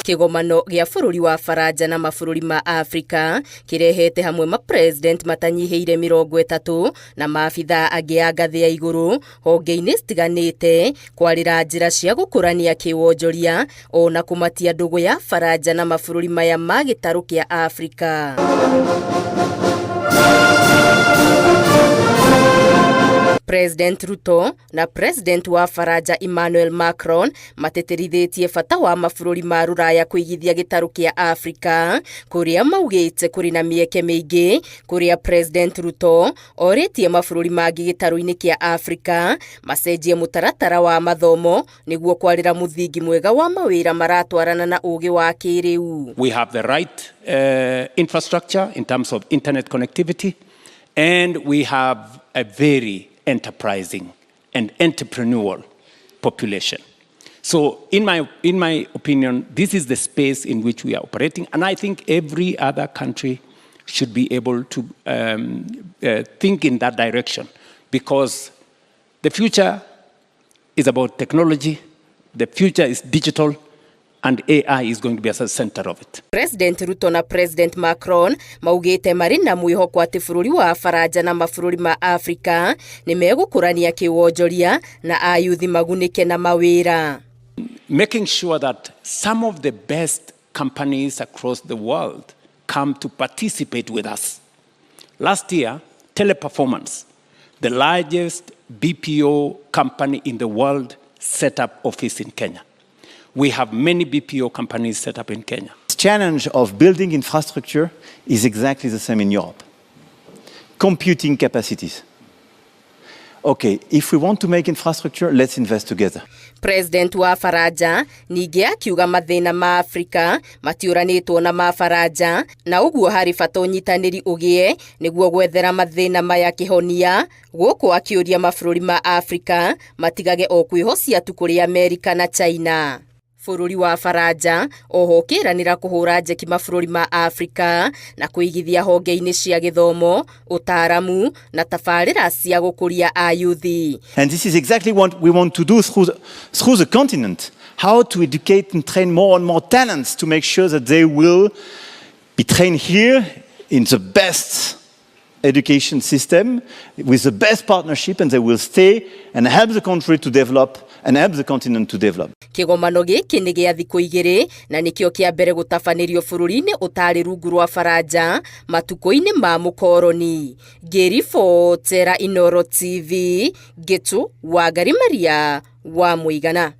Kĩgomano gĩa bũrũri wa Baranja na mabũrũri ma Afrika kĩrehete hamwe ma-president matanyihĩire 30 na maabitha angĩ a ngathĩ ya igũrũ honge-inĩ citiganĩte kwarĩra njĩra cia gũkũrania kĩwonjoria ona kũmatia ndũgũ ya Baranja na mabũrũri maya ma gĩtarũ kĩa Afrika. President Ruto na President wa Baranja Emmanuel Macron mateterithitie bata wa mabũrũri ma Rũraya kũigithia gĩtarũ kĩa Afrika kũrĩa maugĩte kũrĩ na mĩeke mĩingĩ kũrĩa President Ruto orĩtie mabũrũri mangĩ gĩtarũ-inĩ kĩa Afrika macenjie mũtaratara wa mathomo nĩguo kwarĩra mũthingi mwega wa mawĩra maratwarana na ũgĩ wa kĩrĩu. We have the right infrastructure in terms of internet connectivity, and we have a very enterprising and entrepreneurial population. So in my opinion, this is the space in which we are operating, and I think every other country should be able to think in that direction, because the future is about technology, the future is digital, and AI is going to be at the center of it. President Ruto na President Macron maugĩte marĩ na mwĩhoko atĩ bũrũri wa Baranja na mabũrũri ma Afrika nĩ megũkũrania kĩwonjoria na ayuthi magunĩke na mawĩra. Making sure that some of the best companies across the world come to participate with us. Last year, Teleperformance, the largest BPO company in the world, set up office in Kenya. We have many BPO companies set up in Kenya. The challenge of building infrastructure is exactly the same in Europe. Computing capacities. Okay, if we want to make infrastructure, let's invest together. President wa Baranja ningĩ akiuga mathĩna ma Afrika matiũranĩtwo na ma Baranja na ũguo harĩ bata ũnyitanĩri ũgĩe nĩguo gwethera mathĩna maya kĩhonia gũkũ akĩũria mabũrũri ma Afrika matigage o kwĩhocia tu kũrĩ Amerika na China. Bũrũri wa Baranja oho ũkĩranĩra kũhũra njeki mabũrũri ma Afrika na kũigithia honge-inĩ cia gĩthomo, ũtaaramu na tabarĩra cia gũkũria ayuthi. And this is exactly what we want to do through the continent. How to educate and train more and more talents to make sure that they will be trained here in the best education system with the best partnership, and they will stay and help the country to develop and help the continent to develop. Kĩgomano gĩkĩ nĩ gĩa thikũ 2 na nĩkĩo kĩa mbere gũtabanĩrio bũrũri-inĩ ũtarĩ rungu rwa Baranja matukũ-inĩ ma mũkoroni. Ngĩribotera Inooro TV, Gĩtũ wa Maria wa Mũigana.